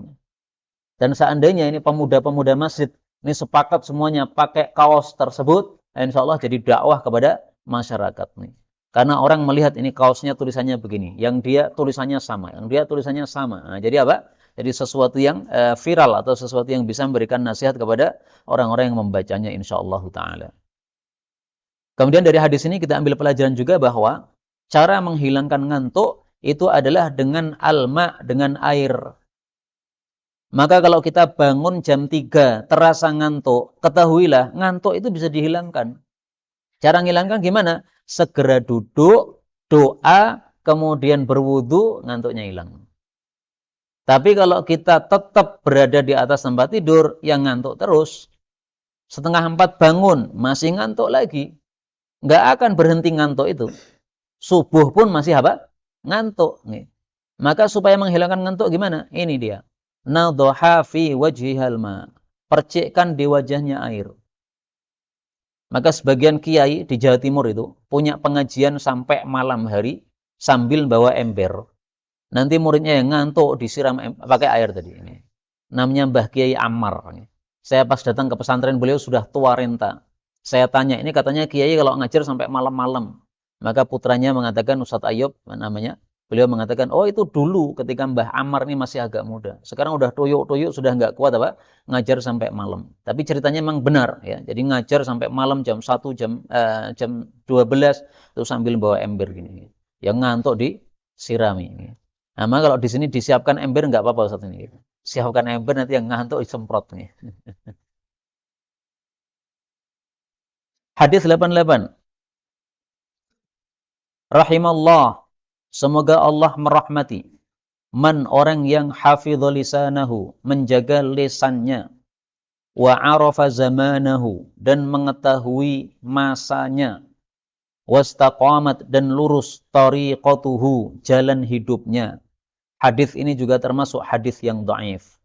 Dan seandainya ini pemuda-pemuda masjid, ini sepakat semuanya pakai kaos tersebut, insya Allah jadi dakwah kepada masyarakat nih. Karena orang melihat ini kaosnya tulisannya begini, yang dia tulisannya sama, yang dia tulisannya sama. Nah, jadi apa? Jadi sesuatu yang viral atau sesuatu yang bisa memberikan nasihat kepada orang-orang yang membacanya insya Allah Ta'ala. Kemudian dari hadis ini kita ambil pelajaran juga bahwa cara menghilangkan ngantuk itu adalah dengan alma, dengan air. Maka kalau kita bangun jam 3 terasa ngantuk, ketahuilah ngantuk itu bisa dihilangkan. Cara menghilangkan gimana? Segera duduk, doa, kemudian berwudu, ngantuknya hilang. Tapi kalau kita tetap berada di atas tempat tidur, yang ngantuk terus, 3:30 bangun, masih ngantuk lagi. Nggak akan berhenti ngantuk itu. Subuh pun masih apa? Ngantuk. Maka supaya menghilangkan ngantuk gimana? Ini dia. Nadhaha fi wajhihal ma. Percikkan di wajahnya air. Maka sebagian kiai di Jawa Timur itu punya pengajian sampai malam hari sambil bawa ember. Nanti muridnya yang ngantuk disiram pakai air tadi ini. Namanya Mbah Kiai Ammar. Saya pas datang ke pesantren beliau sudah tua renta. Saya tanya, ini katanya Kiai kalau ngajar sampai malam-malam. Maka putranya mengatakan, Ustadz Ayub namanya, beliau mengatakan, oh itu dulu ketika Mbah Ammar ini masih agak muda. Sekarang udah tuyuk-tuyuk, sudah nggak kuat apa? Ngajar sampai malam. Tapi ceritanya memang benar ya. Jadi ngajar sampai malam jam 1, jam 12 itu sambil bawa ember gini. Yang ngantuk disirami. Nah, maka kalau di sini disiapkan ember nggak apa-apa Ustaz ini. Siapkan ember nanti yang ngantuk disemprot nih. Hadis 88. Rahimallah. Semoga Allah merahmati man orang yang hafidhu lisanahu, menjaga lisannya, wa arafa zamanahu, dan mengetahui masanya, wastaqamat, dan lurus tariqatuhu, jalan hidupnya. Hadis ini juga termasuk hadis yang dhaif.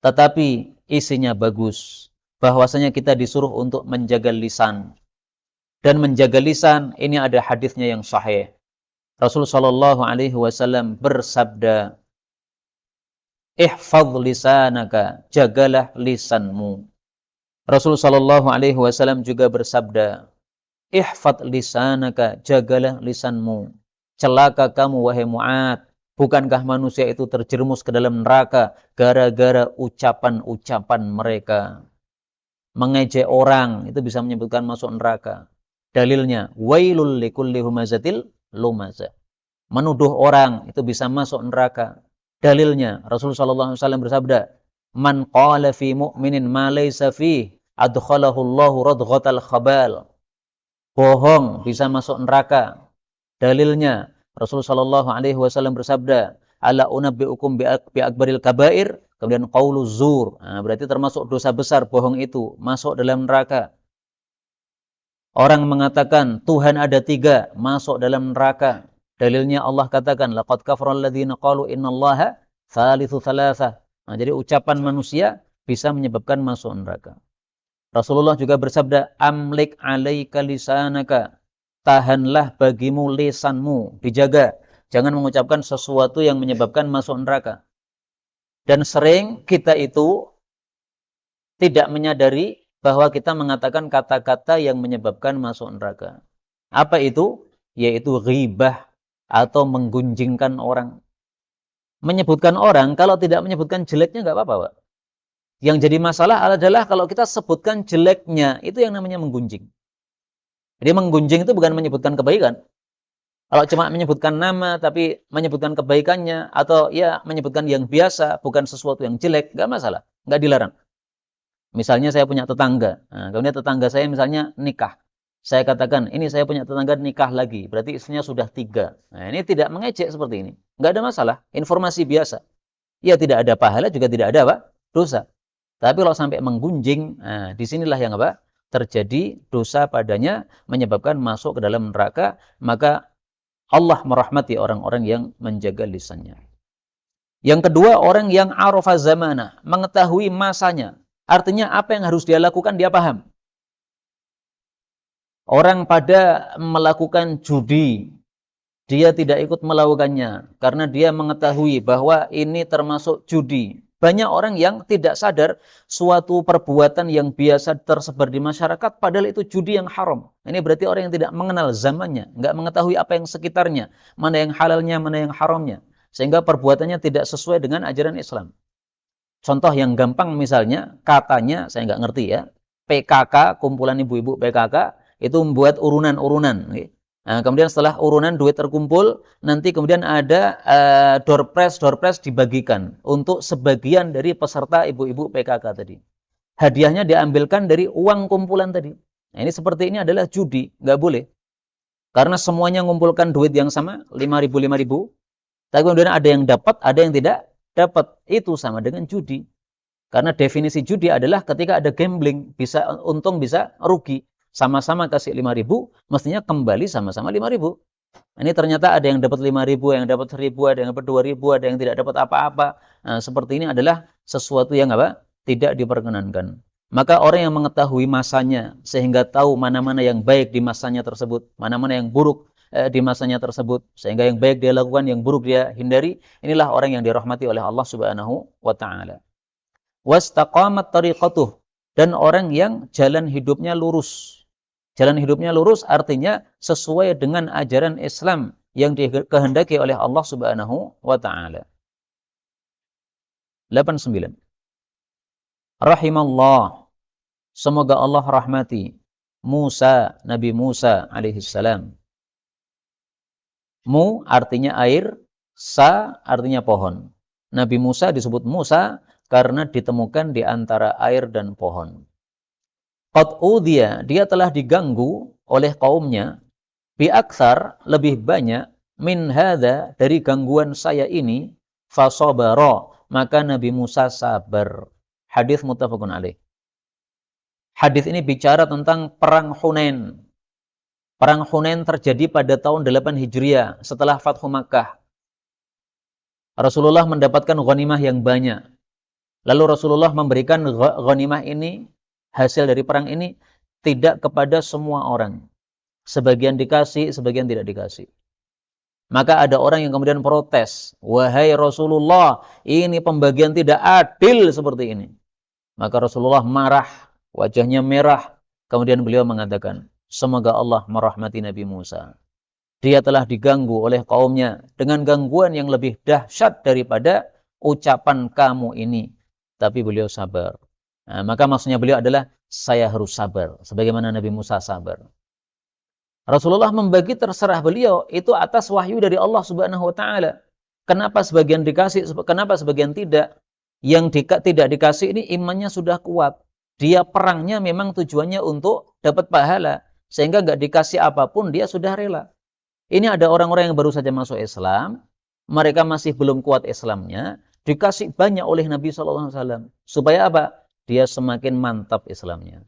Tetapi isinya bagus. Bahwasanya kita disuruh untuk menjaga lisan. Dan menjaga lisan ini ada hadisnya yang sahih. Rasul sallallahu alaihi wasallam bersabda, "Ihfadz lisanaka, jagalah lisanmu." Rasul sallallahu alaihi wasallam juga bersabda, "Ihfadz lisanaka, jagalah lisanmu. Celaka kamu wahai Mu'ad, bukankah manusia itu terjerumus ke dalam neraka gara-gara ucapan-ucapan mereka?" Mengejek orang itu bisa menyebutkan masuk neraka. Dalilnya, wailul likulli humazatil lumazah. Menuduh orang itu bisa masuk neraka. Dalilnya, Rasulullah SAW bersabda, "Man qala fi mu'minin ma laysa fi, adkhalahu Allahu radghatal khabal." Bohong bisa masuk neraka. Dalilnya, Rasulullah SAW bersabda, "Ala unabbi'ukum bi akbaril kabair." Kemudian qaulu zur. Nah, berarti termasuk dosa besar bohong itu masuk dalam neraka. Orang mengatakan Tuhan ada 3, masuk dalam neraka. Dalilnya Allah katakan, laqad kafara alladziina qalu innallaha tsalitsu tsalatsah. Nah, jadi ucapan manusia bisa menyebabkan masuk neraka. Rasulullah juga bersabda, amlik 'alaika lisanaka. Tahanlah bagimu lisanmu, dijaga. Jangan mengucapkan sesuatu yang menyebabkan masuk neraka. Dan sering kita itu tidak menyadari bahwa kita mengatakan kata-kata yang menyebabkan masuk neraka. Apa itu? Yaitu ghibah atau menggunjingkan orang. Menyebutkan orang, kalau tidak menyebutkan jeleknya nggak apa-apa, Pak. Yang jadi masalah adalah kalau kita sebutkan jeleknya, itu yang namanya menggunjing. Jadi menggunjing itu bukan menyebutkan kebaikan. Kalau cuma menyebutkan nama, tapi menyebutkan kebaikannya, atau ya menyebutkan yang biasa, bukan sesuatu yang jelek, nggak masalah, nggak dilarang. Misalnya saya punya tetangga, nah, kemudian tetangga saya misalnya nikah. Saya katakan, ini saya punya tetangga nikah lagi, berarti istrinya sudah 3. Nah, ini tidak mengejek seperti ini. Nggak ada masalah, informasi biasa. Ya tidak ada pahala, juga tidak ada apa? Dosa. Tapi kalau sampai menggunjing, nah, disinilah yang apa? Terjadi dosa padanya, menyebabkan masuk ke dalam neraka, maka Allah merahmati orang-orang yang menjaga lisannya. Yang kedua, orang yang arafa zamana, mengetahui masanya. Artinya apa yang harus dia lakukan, dia paham. Orang pada melakukan judi, dia tidak ikut melakukannya karena dia mengetahui bahwa ini termasuk judi. Banyak orang yang tidak sadar suatu perbuatan yang biasa tersebar di masyarakat padahal itu judi yang haram. Ini berarti orang yang tidak mengenal zamannya, nggak mengetahui apa yang sekitarnya, mana yang halalnya, mana yang haramnya. Sehingga perbuatannya tidak sesuai dengan ajaran Islam. Contoh yang gampang misalnya, katanya, saya nggak ngerti ya, PKK, kumpulan ibu-ibu PKK, itu membuat urunan-urunan. Nah, kemudian setelah urunan duit terkumpul, nanti kemudian ada door prize dibagikan untuk sebagian dari peserta ibu-ibu PKK tadi. Hadiahnya diambilkan dari uang kumpulan tadi. Nah, ini seperti ini adalah judi, nggak boleh. Karena semuanya mengumpulkan duit yang sama, 5.000, tapi kemudian ada yang dapat, ada yang tidak dapat. Itu sama dengan judi. Karena definisi judi adalah ketika ada gambling, bisa untung, bisa rugi. Sama-sama kasih 5.000, mestinya kembali sama-sama 5.000. Ini ternyata ada yang dapat 5.000, yang dapat 1.000, ada yang dapat 2.000, ada yang tidak dapat apa-apa. Nah, seperti ini adalah sesuatu yang apa? Tidak diperkenankan. Maka orang yang mengetahui masanya sehingga tahu mana-mana yang baik di masanya tersebut, mana-mana yang buruk di masanya tersebut, sehingga yang baik dia lakukan, yang buruk dia hindari, inilah orang yang dirahmati oleh Allah Subhanahu wa taala. Wastaqamat tariqatuh, dan orang yang jalan hidupnya lurus. Jalan hidupnya lurus artinya sesuai dengan ajaran Islam yang dikehendaki oleh Allah Subhanahu wa taala. 89. Rahimallah, semoga Allah rahmati Musa, Nabi Musa alaihissalam. Mu artinya air, sa artinya pohon. Nabi Musa disebut Musa karena ditemukan di antara air dan pohon. Qad udhiya, dia telah diganggu oleh kaumnya, bi aktsar, lebih banyak, min hadza, dari gangguan saya ini, fasabara, maka Nabi Musa sabar. Hadis muttafaqun alaih. Hadis ini bicara tentang perang Hunain. Perang Hunain terjadi pada tahun 8 Hijriah setelah Fathu Makkah. Rasulullah mendapatkan ghanimah yang banyak. Lalu Rasulullah memberikan ghanimah ini, hasil dari perang ini, tidak kepada semua orang. Sebagian dikasih, sebagian tidak dikasih. Maka ada orang yang kemudian protes, wahai Rasulullah, ini pembagian tidak adil seperti ini. Maka Rasulullah marah, wajahnya merah. Kemudian beliau mengatakan, semoga Allah merahmati Nabi Musa. Dia telah diganggu oleh kaumnya dengan gangguan yang lebih dahsyat daripada ucapan kamu ini. Tapi beliau sabar. Nah, maka maksudnya beliau adalah, saya harus sabar. Sebagaimana Nabi Musa sabar. Rasulullah membagi terserah beliau, itu atas wahyu dari Allah Subhanahu wa taala. Kenapa sebagian dikasih, kenapa sebagian tidak? Yang tidak dikasih ini imannya sudah kuat. Dia perangnya memang tujuannya untuk dapat pahala. Sehingga nggak dikasih apapun, dia sudah rela. Ini ada orang-orang yang baru saja masuk Islam. Mereka masih belum kuat Islamnya. Dikasih banyak oleh Nabi SAW. Supaya apa? Dia semakin mantap Islamnya.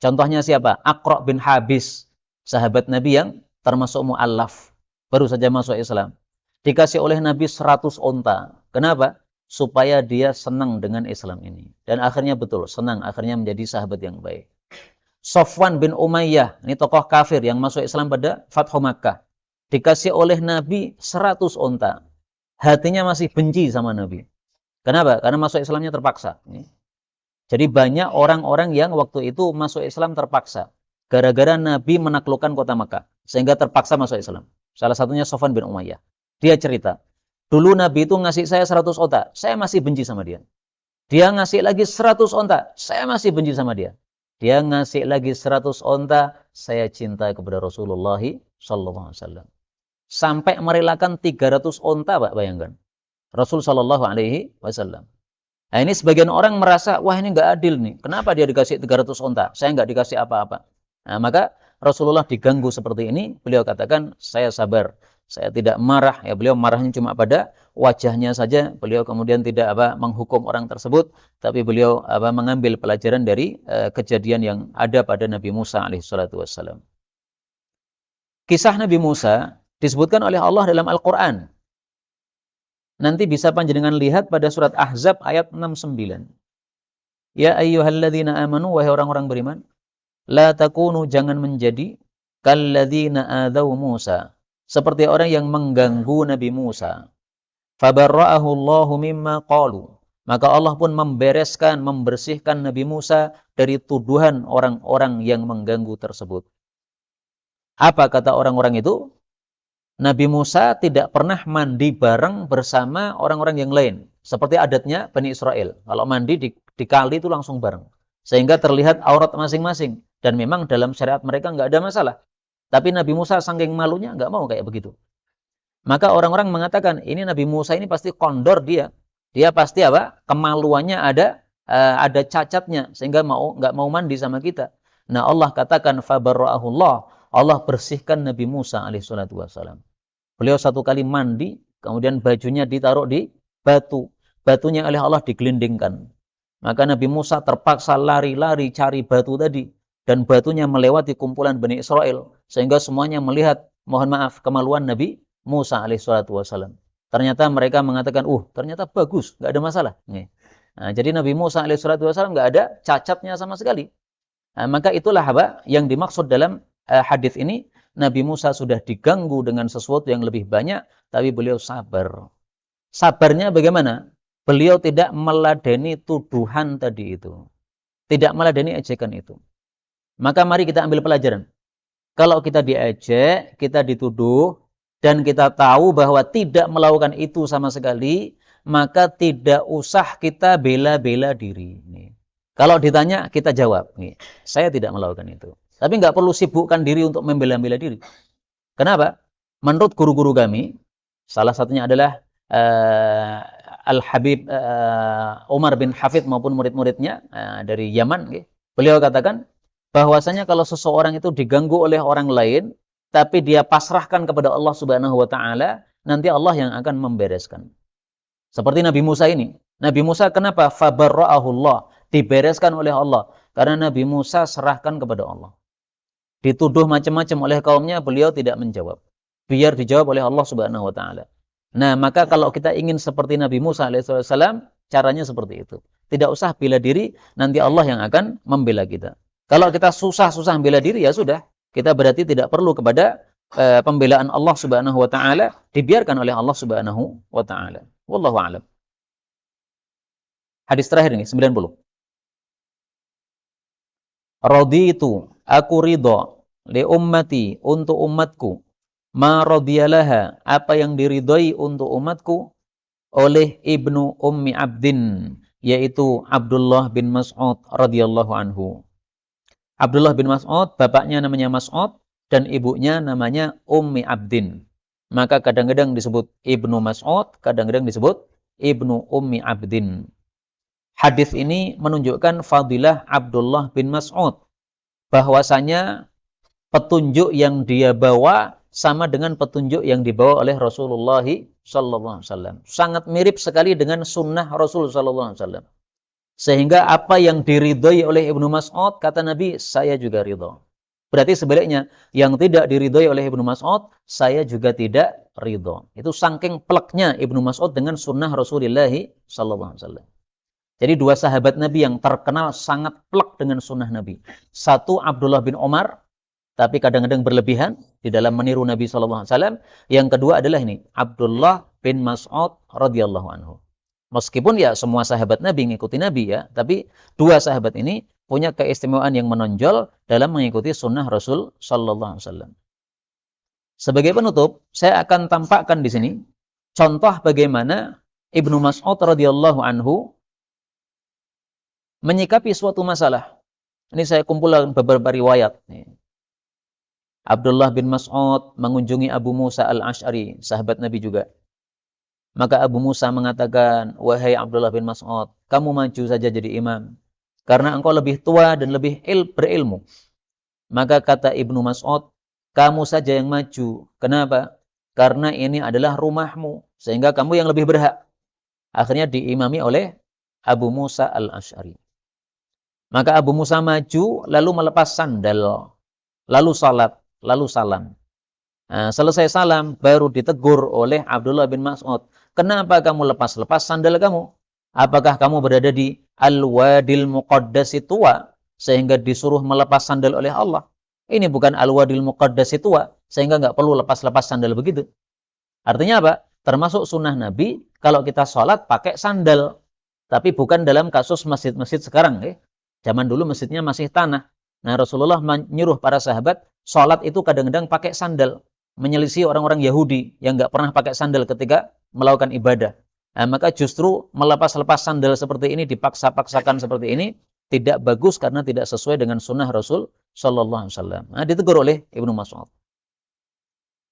Contohnya siapa? Aqra' bin Habis. Sahabat Nabi yang termasuk mu'allaf. Baru saja masuk Islam. Dikasih oleh Nabi 100 onta. Kenapa? Supaya dia senang dengan Islam ini. Dan akhirnya betul, senang. Akhirnya menjadi sahabat yang baik. Safwan bin Umayyah, ini tokoh kafir yang masuk Islam pada Fathu Makkah. Dikasih oleh Nabi 100 onta. Hatinya masih benci sama Nabi. Kenapa? Karena masuk Islamnya terpaksa. Jadi banyak orang-orang yang waktu itu masuk Islam terpaksa. Gara-gara Nabi menaklukkan kota Makkah. Sehingga terpaksa masuk Islam. Salah satunya Safwan bin Umayyah. Dia cerita, dulu Nabi itu ngasih saya 100 onta, saya masih benci sama dia. Dia ngasih lagi 100 onta, saya masih benci sama dia. Dia ngasih lagi 100 onta, saya cinta kepada Rasulullah SAW. Sampai merelakan 300 onta, Pak, bayangkan. Rasul SAW. Nah, ini sebagian orang merasa, wah ini nggak adil nih. Kenapa dia dikasih 300 onta? Saya nggak dikasih apa-apa. Nah, maka Rasulullah diganggu seperti ini, beliau katakan, saya sabar. Saya tidak marah, ya beliau marahnya cuma pada wajahnya saja. Beliau kemudian tidak menghukum orang tersebut, tapi beliau mengambil pelajaran dari kejadian yang ada pada Nabi Musa alaihissalatu wassalam. Kisah Nabi Musa disebutkan oleh Allah dalam Al-Quran. Nanti bisa panjenengan lihat pada surat Ahzab ayat 69. Ya ayyuhalladzina amanu, wahai orang-orang beriman, la takunu, jangan menjadi kalladzina adaw Musa, seperti orang yang mengganggu Nabi Musa. Fabarra'ahu Allahu mimma qalu, maka Allah pun membereskan, membersihkan Nabi Musa dari tuduhan orang-orang yang mengganggu tersebut. Apa kata orang-orang itu? Nabi Musa tidak pernah mandi bareng bersama orang-orang yang lain. Seperti adatnya Bani Israel. Kalau mandi di kali itu langsung bareng. Sehingga terlihat aurat masing-masing. Dan memang dalam syariat mereka nggak ada masalah. Tapi Nabi Musa saking malunya nggak mau kayak begitu. Maka orang-orang mengatakan, ini Nabi Musa ini pasti kondor dia. Dia pasti kemaluannya ada cacatnya. Sehingga nggak mau mandi sama kita. Nah Allah katakan, fabarra'ahullah. Allah bersihkan Nabi Musa alaihissalatu wassalam. Beliau satu kali mandi, kemudian bajunya ditaruh di batu. Batunya oleh Allah digelindingkan. Maka Nabi Musa terpaksa lari-lari cari batu tadi. Dan batunya melewati kumpulan Bani Israel. Sehingga semuanya melihat, mohon maaf, kemaluan Nabi Musa alaihissalatu wassalam. Ternyata mereka mengatakan, ternyata bagus, nggak ada masalah. Nih. Nah, jadi Nabi Musa alaihissalam nggak ada cacatnya sama sekali. Nah, maka itulah apa yang dimaksud dalam hadis ini. Nabi Musa sudah diganggu dengan sesuatu yang lebih banyak, tapi beliau sabar. Sabarnya bagaimana? Beliau tidak meladeni tuduhan tadi itu. Tidak meladeni ejekan itu. Maka mari kita ambil pelajaran. Kalau kita diejek, kita dituduh, dan kita tahu bahwa tidak melakukan itu sama sekali, maka tidak usah kita bela-bela diri. Kalau ditanya, kita jawab. Saya tidak melakukan itu. Tapi nggak perlu sibukkan diri untuk membela-bela diri. Kenapa? Menurut guru-guru kami, salah satunya adalah Al-Habib Umar bin Hafid maupun murid-muridnya dari Yaman. Beliau katakan, bahwasanya kalau seseorang itu diganggu oleh orang lain, tapi dia pasrahkan kepada Allah Subhanahu wa taala, nanti Allah yang akan membereskan. Seperti Nabi Musa ini. Nabi Musa kenapa? Fabarra'ahullah, dibereskan oleh Allah karena Nabi Musa serahkan kepada Allah. Dituduh macam-macam oleh kaumnya, beliau tidak menjawab. Biar dijawab oleh Allah Subhanahu wa taala. Nah, maka kalau kita ingin seperti Nabi Musa alaihissalam, caranya seperti itu. Tidak usah bela diri, nanti Allah yang akan membela kita. Kalau kita susah-susah bela diri, ya sudah. Kita berarti tidak perlu kepada pembelaan Allah Subhanahu wa taala, dibiarkan oleh Allah Subhanahu wa taala. Wallahu a'lam. Hadis terakhir ini 90. Raditu, aku ridha li ummati, untuk umatku, ma radiyalaha, apa yang diridhai untuk umatku oleh Ibnu Ummi Abdin, yaitu Abdullah bin Mas'ud radhiyallahu anhu. Abdullah bin Mas'ud, bapaknya namanya Mas'ud dan ibunya namanya Ummi Abdin. Maka kadang-kadang disebut Ibnu Mas'ud, kadang-kadang disebut Ibnu Ummi Abdin. Hadis ini menunjukkan fadilah Abdullah bin Mas'ud, bahwasanya petunjuk yang dia bawa sama dengan petunjuk yang dibawa oleh Rasulullah sallallahu alaihi wasallam. Sangat mirip sekali dengan sunnah Rasul sallallahu alaihi wasallam. Sehingga apa yang diridhai oleh Ibnu Mas'ud, kata Nabi, saya juga ridha. Berarti sebaliknya, yang tidak diridhai oleh Ibnu Mas'ud, saya juga tidak ridha. Itu saking pleknya Ibnu Mas'ud dengan sunnah Rasulullah sallallahu alaihi wasallam. Jadi dua sahabat Nabi yang terkenal sangat plek dengan sunnah Nabi. Satu Abdullah bin Umar, tapi kadang-kadang berlebihan di dalam meniru Nabi SAW. Yang kedua adalah ini, Abdullah bin Mas'ud radhiyallahu anhu. Meskipun ya semua sahabat Nabi mengikuti Nabi ya, tapi dua sahabat ini punya keistimewaan yang menonjol dalam mengikuti sunnah Rasul SAW. Sebagai penutup, saya akan tampakkan di sini contoh bagaimana Ibnu Mas'ud radhiyallahu anhu menyikapi suatu masalah. Ini saya kumpulkan beberapa riwayat. Abdullah bin Mas'ud mengunjungi Abu Musa al-Ash'ari, sahabat Nabi juga. Maka Abu Musa mengatakan, wahai Abdullah bin Mas'ud, kamu maju saja jadi imam, karena engkau lebih tua dan lebih berilmu. Maka kata Ibnu Mas'ud, kamu saja yang maju. Kenapa? Karena ini adalah rumahmu, sehingga kamu yang lebih berhak. Akhirnya diimami oleh Abu Musa al-Ash'ari. Maka Abu Musa maju, lalu melepas sandal, lalu salat, lalu salam. Nah, selesai salam, baru ditegur oleh Abdullah bin Mas'ud. Kenapa kamu lepas-lepas sandal kamu? Apakah kamu berada di Al-Wadil Muqaddasi Tuwa, sehingga disuruh melepas sandal oleh Allah? Ini bukan Al-Wadil Muqaddasi Tuwa, sehingga nggak perlu lepas-lepas sandal begitu. Artinya apa? Termasuk sunnah Nabi, kalau kita sholat pakai sandal. Tapi bukan dalam kasus masjid-masjid sekarang. Zaman dulu masjidnya masih tanah. Nah, Rasulullah menyuruh para sahabat, sholat itu kadang-kadang pakai sandal. Menyelisih orang-orang Yahudi yang nggak pernah pakai sandal ketika melakukan ibadah. Nah, maka justru melepas-lepas sandal seperti ini, dipaksa-paksakan seperti ini, tidak bagus karena tidak sesuai dengan sunnah Rasul Sallallahu Alaihi Wasallam. Nah, ditegur oleh Ibnu Mas'ud.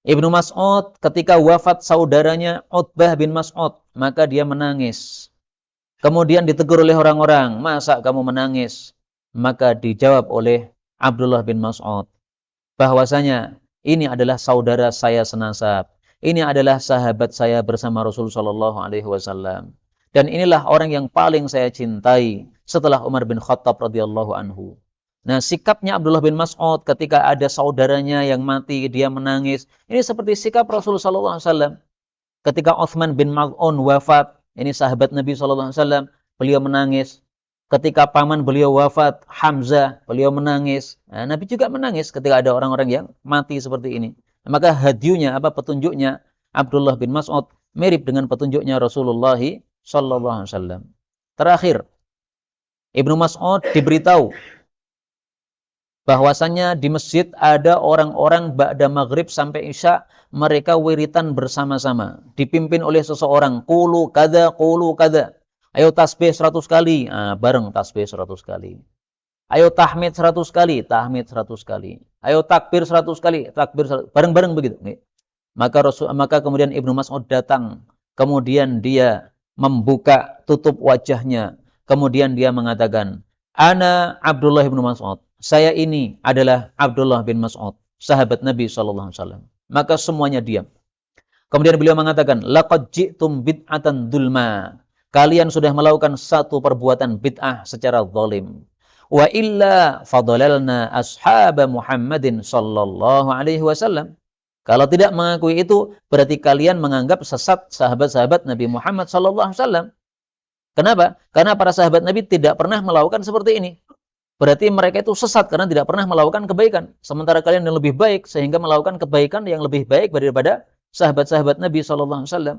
Ibnu Mas'ud ketika wafat saudaranya Utbah bin Mas'ud, maka dia menangis. Kemudian ditegur oleh orang-orang, masa kamu menangis? Maka dijawab oleh Abdullah bin Mas'ud, bahwasanya ini adalah saudara saya senasab. Ini adalah sahabat saya bersama Rasul sallallahu alaihi wasallam. Dan inilah orang yang paling saya cintai setelah Umar bin Khattab radhiyallahu anhu. Nah, sikapnya Abdullah bin Mas'ud ketika ada saudaranya yang mati, dia menangis. Ini seperti sikap Rasul sallallahu alaihi wasallam. Ketika Utsman bin Maz'un wafat, ini sahabat Nabi sallallahu alaihi wasallam, beliau menangis. Ketika paman beliau wafat, Hamzah, beliau menangis. Nah, Nabi juga menangis ketika ada orang-orang yang mati seperti ini. Maka hadyunya, petunjuknya Abdullah bin Mas'ud mirip dengan petunjuknya Rasulullah sallallahu alaihi wasallam. Terakhir, Ibnu Mas'ud diberitahu bahwasannya di masjid ada orang-orang ba'da maghrib sampai isya, mereka wiritan bersama-sama, dipimpin oleh seseorang, qulu kada, qulu kada. Ayo tasbih 100 kali, bareng tasbih 100 kali. Ayo tahmid 100 kali, tahmid 100 kali. Ayo takbir 100 kali, takbir 100, bareng-bareng begitu. Maka kemudian Ibnu Mas'ud datang, kemudian dia membuka tutup wajahnya, kemudian dia mengatakan, Ana Abdullah bin Mas'ud. Saya ini adalah Abdullah bin Mas'ud, sahabat Nabi SAW. Maka semuanya diam. Kemudian beliau mengatakan, Laqad ji'tum bid'atan dulma. Kalian sudah melakukan satu perbuatan bid'ah secara zalim. Wa illa fadalalna ashaba Muhammadin sallallahu alaihi wasallam. Kalau tidak mengakui itu, berarti kalian menganggap sesat sahabat-sahabat Nabi Muhammad sallallahu alaihi wasallam. Kenapa? Karena para sahabat Nabi tidak pernah melakukan seperti ini. Berarti mereka itu sesat karena tidak pernah melakukan kebaikan. Sementara kalian yang lebih baik sehingga melakukan kebaikan yang lebih baik daripada sahabat-sahabat Nabi sallallahu alaihi wasallam.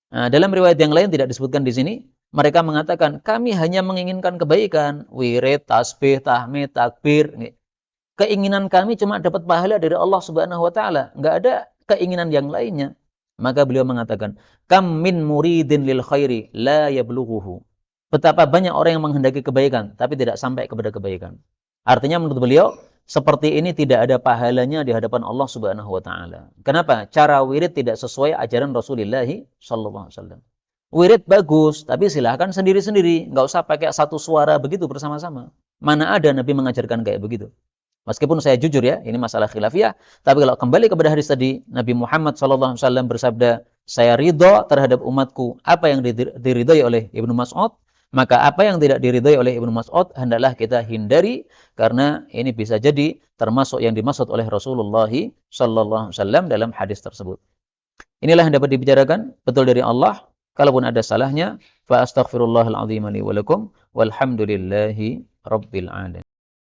Nah, dalam riwayat yang lain tidak disebutkan di sini, mereka mengatakan kami hanya menginginkan kebaikan, wirid, tasbih, tahmid, takbir. Keinginan kami cuma dapat pahala dari Allah Subhanahu wa taala, enggak ada keinginan yang lainnya. Maka beliau mengatakan, kam min muridin lil khairi la yablughuhu. Betapa banyak orang yang menghendaki kebaikan tapi tidak sampai kepada kebaikan. Artinya menurut beliau seperti ini tidak ada pahalanya di hadapan Allah Subhanahu wa taala. Kenapa? Cara wirid tidak sesuai ajaran Rasulullah sallallahu alaihi wasallam. Wirid bagus, tapi silahkan sendiri-sendiri, enggak usah pakai satu suara begitu bersama-sama. Mana ada Nabi mengajarkan kayak begitu? Meskipun saya jujur ya, ini masalah khilafiyah, tapi kalau kembali kepada hadis tadi, Nabi Muhammad sallallahu alaihi wasallam bersabda, "Saya ridha terhadap umatku apa yang diridhai oleh Ibnu Mas'ud, maka apa yang tidak diridhai oleh Ibnu Mas'ud hendaklah kita hindari karena ini bisa jadi termasuk yang dimaksud oleh Rasulullah sallallahu alaihi wasallam dalam hadis tersebut." Inilah yang dapat dibicarakan betul dari Allah. Kalaupun ada salahnya, fa astaghfirullahal azim li wa lakum walhamdulillahi rabbil alamin.